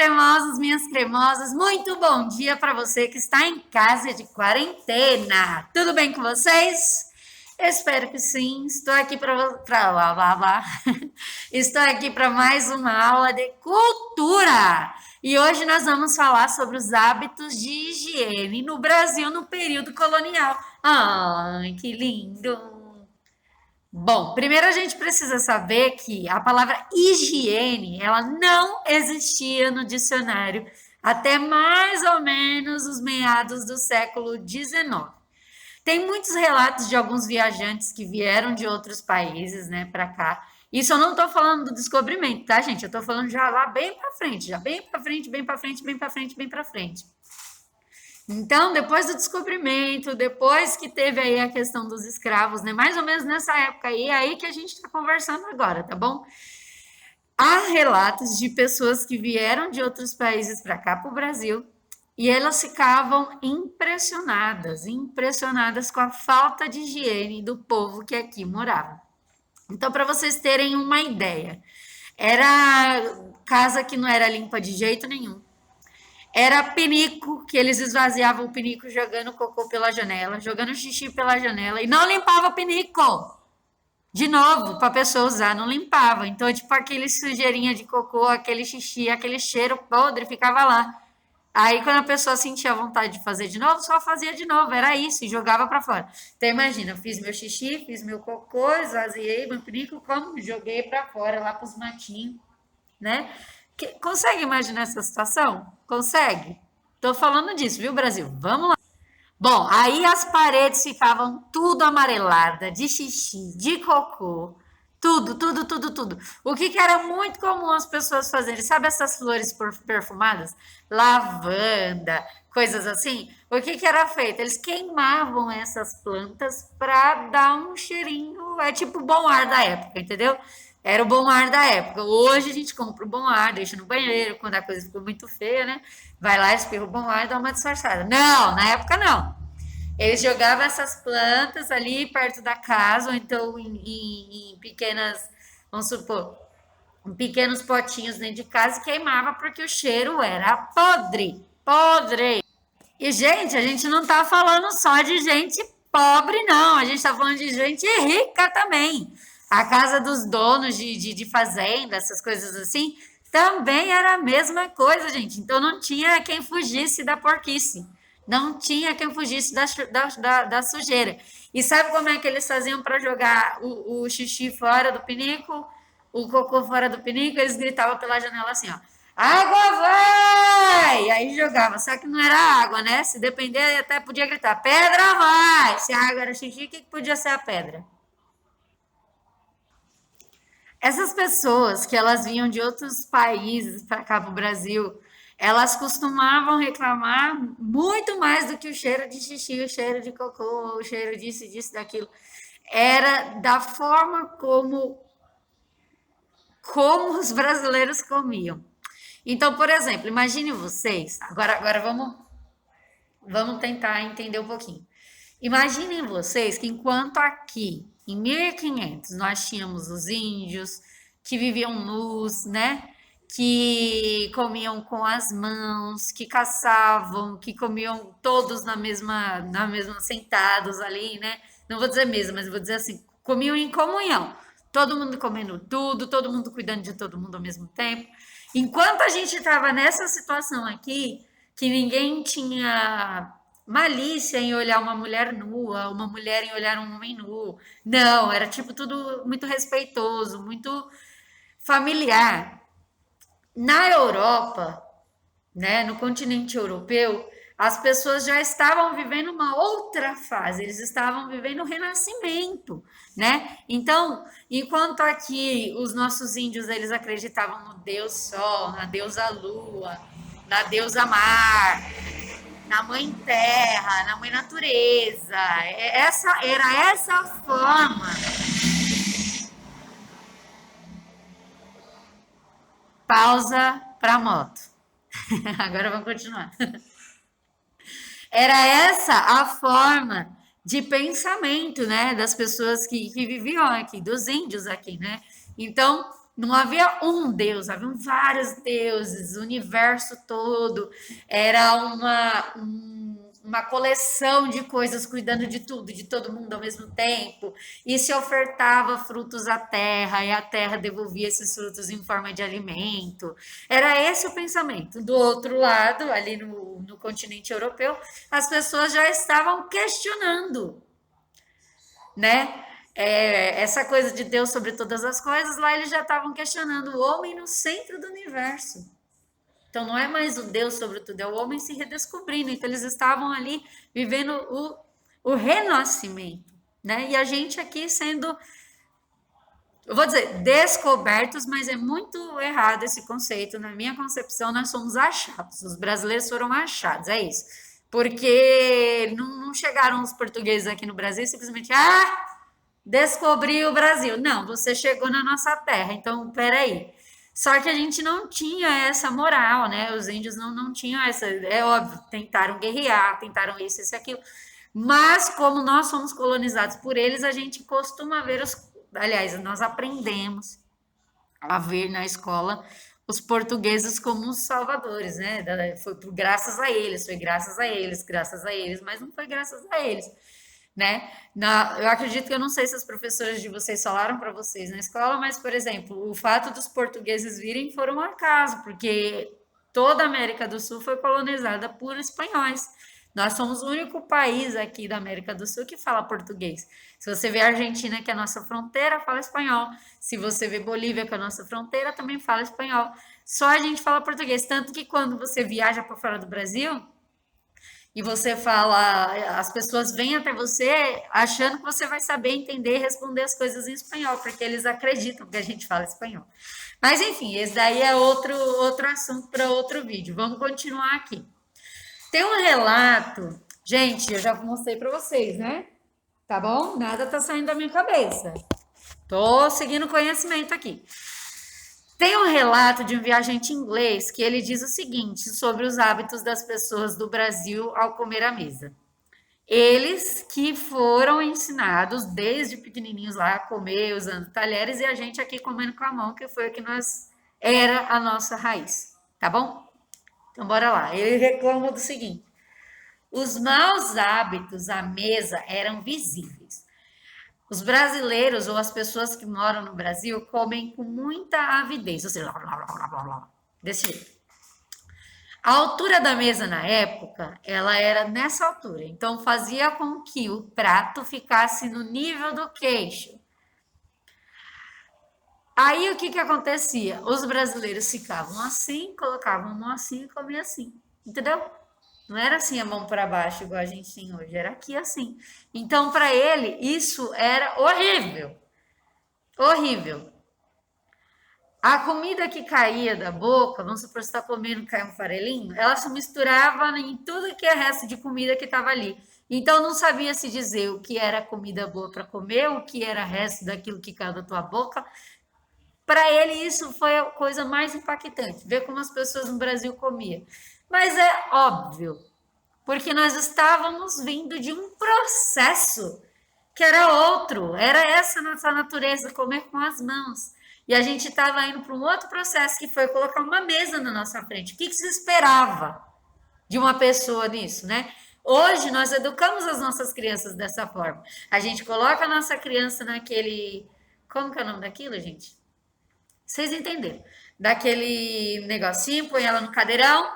cremosos, minhas cremosas, muito bom dia para você que está em casa de quarentena. Tudo bem com vocês? Eu espero que sim. Estou aqui Estou aqui para mais uma aula de cultura. E hoje nós vamos falar sobre os hábitos de higiene no Brasil no período colonial. Ai, que lindo! Bom, primeiro a gente precisa saber que a palavra higiene, ela não existia no dicionário até mais ou menos os meados do século XIX. Tem muitos relatos de alguns viajantes que vieram de outros países, né, para cá. Isso eu não estou falando do descobrimento, tá, gente? Eu estou falando já lá bem para frente, já bem para frente, bem para frente, bem para frente, bem para frente. Então, depois do descobrimento, depois que teve aí a questão dos escravos, né? Mais ou menos nessa época aí, é aí que a gente está conversando agora, tá bom? Há relatos de pessoas que vieram de outros países para cá, para o Brasil, e elas ficavam impressionadas com a falta de higiene do povo que aqui morava. Então, para vocês terem uma ideia, era casa que não era limpa de jeito nenhum. Era pinico, que eles esvaziavam o pinico jogando cocô pela janela, jogando xixi pela janela e não limpava o pinico. De novo, para a pessoa usar, não limpava. Então, tipo, aquele sujeirinha de cocô, aquele xixi, aquele cheiro podre ficava lá. Aí, quando a pessoa sentia vontade de fazer de novo, só fazia de novo, era isso, e jogava para fora. Então, imagina, fiz meu xixi, fiz meu cocô, esvaziei meu pinico, como joguei para fora, lá para os matinhos, né? Consegue imaginar essa situação? Consegue? Tô falando disso, viu, Brasil? Vamos lá. Bom, aí as paredes ficavam tudo amarelada, de xixi, de cocô, tudo. O que era muito comum as pessoas fazerem? Sabe essas flores perfumadas? Lavanda, coisas assim? O que era feito? Eles queimavam essas plantas para dar um cheirinho, é tipo o bom ar da época, entendeu? Era o bom ar da época. Hoje a gente compra o bom ar, deixa no banheiro, quando a coisa ficou muito feia, né? Vai lá, espirra o bom ar e dá uma disfarçada. Não, na época não. Eles jogavam essas plantas ali perto da casa, ou então em pequenas, vamos supor, em pequenos potinhos dentro de casa e queimava porque o cheiro era podre. E, gente, a gente não tá falando só de gente pobre, não. A gente tá falando de gente rica também. A casa dos donos de fazenda, essas coisas assim, também era a mesma coisa, gente. Então não tinha quem fugisse da porquice. Não tinha quem fugisse da sujeira. E sabe como é que eles faziam para jogar o xixi fora do pinico, o cocô fora do pinico? Eles gritavam pela janela assim, ó. Água vai! Aí jogava, só que não era água, né? Se depender, até podia gritar, pedra vai! Se a água era xixi, o que podia ser a pedra? Essas pessoas que elas vinham de outros países para cá para o Brasil, elas costumavam reclamar muito mais do que o cheiro de xixi, o cheiro de cocô, o cheiro disso, daquilo. Era da forma como os brasileiros comiam. Então, por exemplo, imagine vocês, agora vamos tentar entender um pouquinho. Imaginem vocês que enquanto aqui, em 1500, nós tínhamos os índios que viviam nus, né? Que comiam com as mãos, que caçavam, que comiam todos na mesma sentados ali, né? Não vou dizer mesa, mas vou dizer assim, comiam em comunhão. Todo mundo comendo tudo, todo mundo cuidando de todo mundo ao mesmo tempo. Enquanto a gente estava nessa situação aqui, que ninguém tinha malícia em olhar uma mulher nua, uma mulher em olhar um homem nu. Não, era tipo tudo muito respeitoso, muito familiar. Na Europa, né, no continente europeu, as pessoas já estavam vivendo uma outra fase, eles estavam vivendo o renascimento, né? Então, enquanto aqui os nossos índios eles acreditavam no Deus Sol, na deusa Lua, na deusa Mar, na mãe terra, na mãe natureza. Era essa forma. Pausa para moto. Agora vamos continuar. Era essa a forma de pensamento, né, das pessoas que viviam aqui, dos índios aqui, né? Então, não havia um Deus, haviam vários deuses, o universo todo era uma coleção de coisas cuidando de tudo, de todo mundo ao mesmo tempo, e se ofertava frutos à terra, e a terra devolvia esses frutos em forma de alimento. Era esse o pensamento. Do outro lado, ali no continente europeu, as pessoas já estavam questionando, né? Essa coisa de Deus sobre todas as coisas, lá eles já estavam questionando o homem no centro do universo. Então não é mais o Deus sobre tudo, é o homem se redescobrindo. Então eles estavam ali vivendo o renascimento, né? E a gente aqui sendo, eu vou dizer, descobertos, mas é muito errado esse conceito. Na minha concepção, nós somos achados. Os brasileiros foram achados, é isso. Porque não chegaram os portugueses aqui no Brasil e simplesmente, descobri o Brasil. Não, você chegou na nossa terra, então peraí. Só que a gente não tinha essa moral, né? Os índios não tinham essa. É óbvio, tentaram guerrear, tentaram isso e aquilo. Mas, como nós somos colonizados por eles, a gente costuma ver os. Aliás, nós aprendemos a ver na escola os portugueses como os salvadores, né? Foi graças a eles, foi graças a eles, mas não foi graças a eles, né? Eu acredito que eu não sei se as professoras de vocês falaram para vocês na escola, mas, por exemplo, o fato dos portugueses virem foram um acaso, porque toda a América do Sul foi colonizada por espanhóis. Nós somos o único país aqui da América do Sul que fala português. Se você vê a Argentina, que é a nossa fronteira, fala espanhol. Se você vê Bolívia, que é a nossa fronteira, também fala espanhol. Só a gente fala português. Tanto que quando você viaja para fora do Brasil, e você fala, as pessoas vêm até você achando que você vai saber entender e responder as coisas em espanhol, porque eles acreditam que a gente fala espanhol. Mas enfim, esse daí é outro assunto para outro vídeo. Vamos continuar aqui. Tem um relato, gente, eu já mostrei para vocês, né? Tá bom? Nada tá saindo da minha cabeça. Tô seguindo conhecimento aqui. Tem um relato de um viajante inglês que ele diz o seguinte sobre os hábitos das pessoas do Brasil ao comer à mesa. Eles que foram ensinados desde pequenininhos lá a comer usando talheres e a gente aqui comendo com a mão, que foi o que era a nossa raiz, tá bom? Então bora lá. Ele reclama do seguinte: os maus hábitos à mesa eram visíveis. Os brasileiros ou as pessoas que moram no Brasil comem com muita avidez, ou seja, desse jeito. A altura da mesa na época, ela era nessa altura, então fazia com que o prato ficasse no nível do queixo. Aí o que acontecia? Os brasileiros ficavam assim, colocavam a mão assim e comiam assim, entendeu? Não era assim a mão para baixo, igual a gente tem hoje, era aqui assim. Então, para ele, isso era horrível. Horrível. A comida que caía da boca, vamos supor, você está comendo, cai um farelinho, ela se misturava em tudo que é resto de comida que estava ali. Então, não sabia se dizer o que era comida boa para comer, o que era resto daquilo que caiu da tua boca. Para ele, isso foi a coisa mais impactante, ver como as pessoas no Brasil comiam. Mas é óbvio, porque nós estávamos vindo de um processo que era outro, era essa nossa natureza, comer com as mãos. E a gente estava indo para um outro processo, que foi colocar uma mesa na nossa frente. O que se esperava de uma pessoa nisso, né? Hoje nós educamos as nossas crianças dessa forma. A gente coloca a nossa criança naquele. Como que é o nome daquilo, gente? Vocês entenderam? Daquele negocinho, põe ela no cadeirão,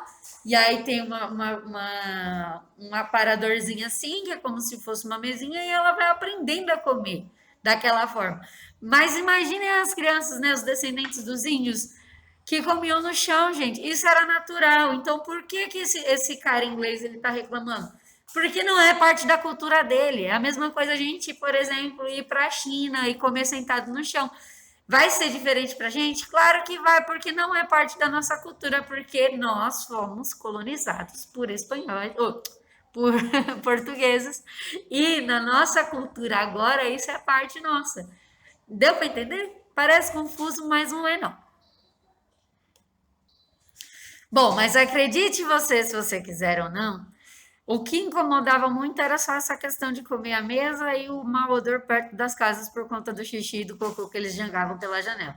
e aí tem um aparadorzinho assim, que é como se fosse uma mesinha, e ela vai aprendendo a comer daquela forma. Mas imaginem as crianças, né, os descendentes dos índios, que comiam no chão, gente. Isso era natural. Então, por que esse cara inglês ele tá reclamando? Porque não é parte da cultura dele. É a mesma coisa a gente, por exemplo, ir para a China e comer sentado no chão. Vai ser diferente para a gente? Claro que vai, porque não é parte da nossa cultura, porque nós fomos colonizados por espanhóis, ou por portugueses, e na nossa cultura agora isso é parte nossa. Deu para entender? Parece confuso, mas não é não. Bom, mas acredite você, se você quiser ou não, o que incomodava muito era só essa questão de comer à mesa e o mau odor perto das casas por conta do xixi e do cocô que eles jangavam pela janela.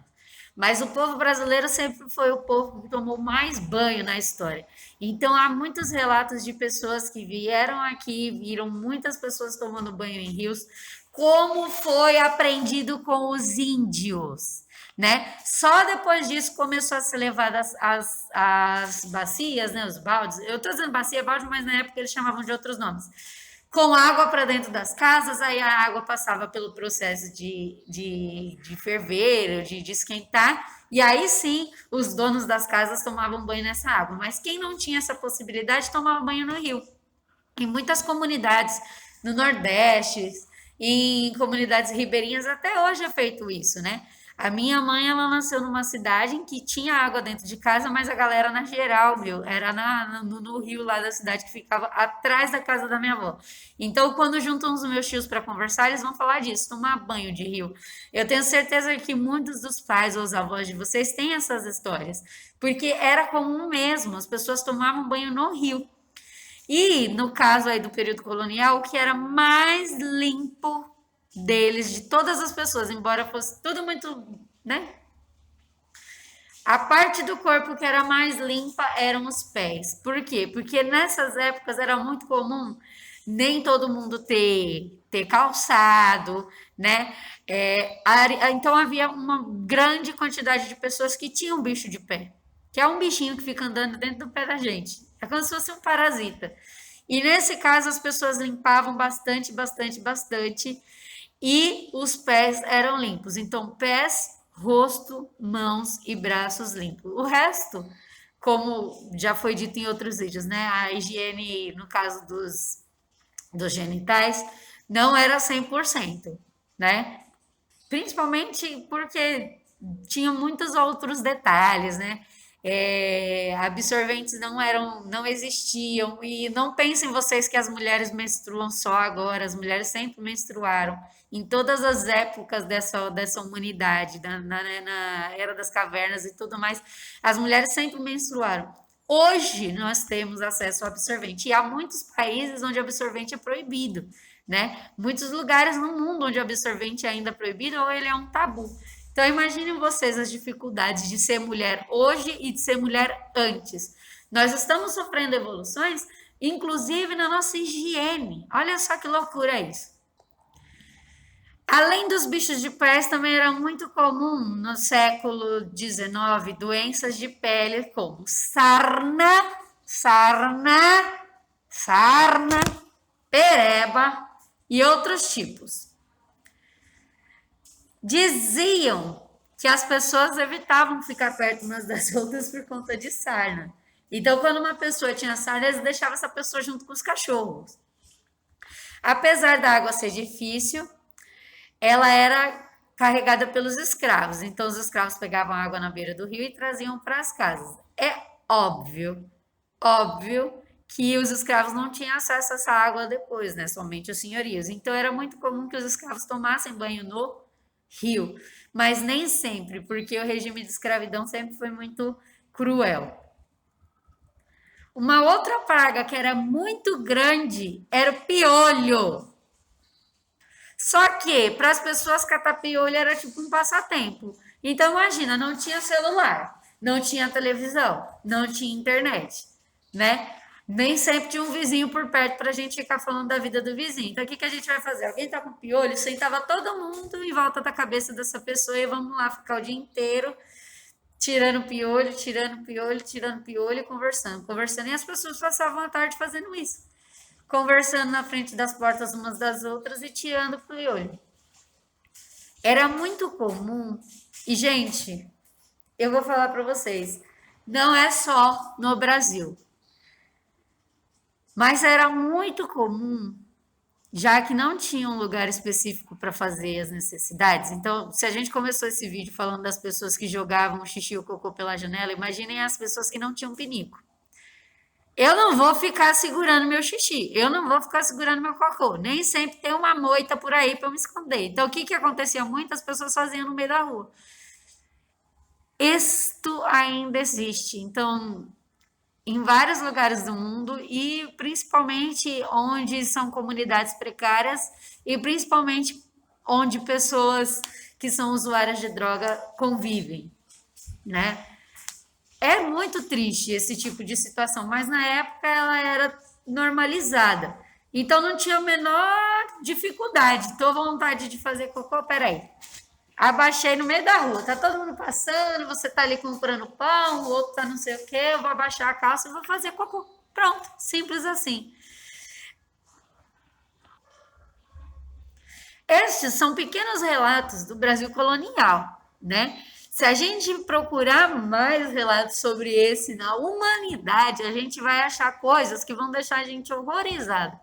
Mas o povo brasileiro sempre foi o povo que tomou mais banho na história. Então há muitos relatos de pessoas que vieram aqui, viram muitas pessoas tomando banho em rios, como foi aprendido com os índios, né? Só depois disso começou a ser levada as bacias, né? Os baldes. Eu estou dizendo bacia, balde, mas na época eles chamavam de outros nomes, com água para dentro das casas, aí a água passava pelo processo de ferver, de esquentar, e aí sim os donos das casas tomavam banho nessa água. Mas quem não tinha essa possibilidade tomava banho no rio. Em muitas comunidades no Nordeste, em comunidades ribeirinhas, até hoje é feito isso, né? A minha mãe, ela nasceu numa cidade em que tinha água dentro de casa, mas a galera na geral, meu, era no rio lá da cidade que ficava atrás da casa da minha avó. Então, quando juntam os meus tios para conversar, eles vão falar disso, tomar banho de rio. Eu tenho certeza que muitos dos pais ou os avós de vocês têm essas histórias, porque era comum mesmo, as pessoas tomavam banho no rio. E no caso aí do período colonial, o que era mais limpo deles, de todas as pessoas, embora fosse tudo muito, né? A parte do corpo que era mais limpa eram os pés. Por quê? Porque nessas épocas era muito comum nem todo mundo ter calçado, né? Então havia uma grande quantidade de pessoas que tinham bicho de pé, que é um bichinho que fica andando dentro do pé da gente. É como se fosse um parasita. E nesse caso as pessoas limpavam bastante, bastante, bastante, e os pés eram limpos. Então, pés, rosto, mãos e braços limpos. O resto, como já foi dito em outros vídeos, né? A higiene, no caso dos genitais, não era 100%, né? Principalmente porque tinha muitos outros detalhes, né? Absorventes não existiam, e não pensem vocês que as mulheres menstruam só agora, as mulheres sempre menstruaram em todas as épocas dessa humanidade, na era das cavernas e tudo mais, as mulheres sempre menstruaram. Hoje nós temos acesso ao absorvente, e há muitos países onde o absorvente é proibido, né? Muitos lugares no mundo onde o absorvente é ainda proibido ou ele é um tabu. Então imaginem vocês as dificuldades de ser mulher hoje e de ser mulher antes. Nós estamos sofrendo evoluções, inclusive na nossa higiene. Olha só que loucura isso. Além dos bichos de pés, também era muito comum no século XIX doenças de pele como sarna, pereba e outros tipos. Diziam que as pessoas evitavam ficar perto umas das outras por conta de sarna. Então, quando uma pessoa tinha sarna, eles deixavam essa pessoa junto com os cachorros. Apesar da água ser difícil, ela era carregada pelos escravos. Então, os escravos pegavam água na beira do rio e traziam para as casas. É óbvio que os escravos não tinham acesso a essa água depois, né? Somente os senhorios. Então, era muito comum que os escravos tomassem banho no rio, mas nem sempre, porque o regime de escravidão sempre foi muito cruel. Uma outra praga que era muito grande era o piolho. Só que para as pessoas catar piolho era tipo um passatempo. Então imagina, não tinha celular, não tinha televisão, não tinha internet, né? Nem sempre tinha um vizinho por perto para a gente ficar falando da vida do vizinho. Então o que que a gente vai fazer? Alguém tá com piolho, sentava todo mundo em volta da cabeça dessa pessoa e vamos lá ficar o dia inteiro tirando piolho, tirando piolho, tirando piolho e conversando. E as pessoas passavam a tarde fazendo isso, conversando na frente das portas umas das outras e tirando piolho. Era muito comum. E, gente, eu vou falar para vocês, não é só no Brasil, mas era muito comum, já que não tinha um lugar específico para fazer as necessidades. Então, se a gente começou esse vídeo falando das pessoas que jogavam o xixi e o cocô pela janela, imaginem as pessoas que não tinham pinico. Eu não vou ficar segurando meu xixi, eu não vou ficar segurando meu cocô. Nem sempre tem uma moita por aí para eu me esconder. Então, o que que acontecia? Muitas pessoas faziam no meio da rua. Isto ainda existe. Então, em vários lugares do mundo, e principalmente onde são comunidades precárias e principalmente onde pessoas que são usuárias de droga convivem. né? É muito triste esse tipo de situação, mas na época ela era normalizada. Então não tinha a menor dificuldade. Tô com vontade de fazer cocô, peraí. Abaixei no meio da rua, tá todo mundo passando, você tá ali comprando pão, o outro tá não sei o quê, eu vou abaixar a calça e vou fazer cocô. Pronto, simples assim. Estes são pequenos relatos do Brasil colonial, né? Se a gente procurar mais relatos sobre esse na humanidade, a gente vai achar coisas que vão deixar a gente horrorizado.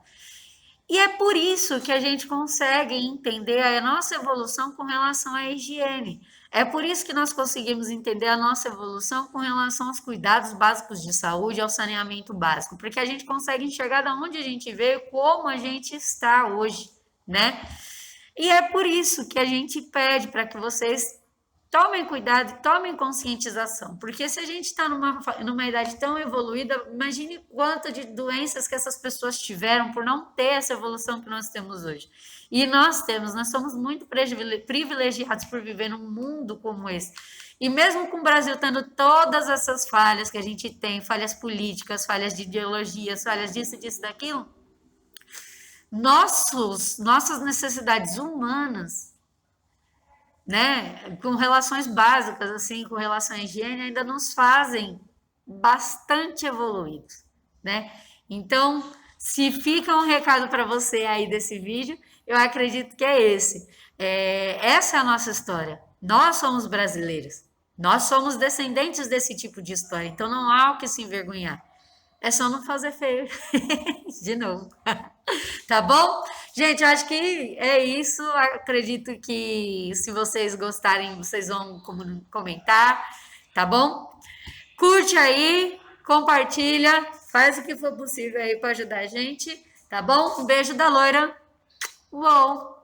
E é por isso que a gente consegue entender a nossa evolução com relação à higiene. É por isso que nós conseguimos entender a nossa evolução com relação aos cuidados básicos de saúde, ao saneamento básico, porque a gente consegue enxergar de onde a gente veio, como a gente está hoje, né? E é por isso que a gente pede para que vocês tomem cuidado e tomem conscientização, porque se a gente está numa idade tão evoluída, imagine quanto de doenças que essas pessoas tiveram por não ter essa evolução que nós temos hoje. E nós somos muito privilegiados por viver num mundo como esse. E mesmo com o Brasil tendo todas essas falhas que a gente tem, falhas políticas, falhas de ideologias, falhas disso, disso, daquilo, nossas necessidades humanas, né, com relações básicas, assim, com relação à higiene, ainda nos fazem bastante evoluídos, né? Então, se fica um recado para você aí desse vídeo, eu acredito que é esse. Essa é a nossa história. Nós somos brasileiros. Nós somos descendentes desse tipo de história. Então, não há o que se envergonhar. É só não fazer feio de novo. Tá bom? Gente, eu acho que é isso. Acredito que se vocês gostarem, vocês vão comentar, tá bom? Curte aí, compartilha, faz o que for possível aí para ajudar a gente, tá bom? Um beijo da loira. Uou!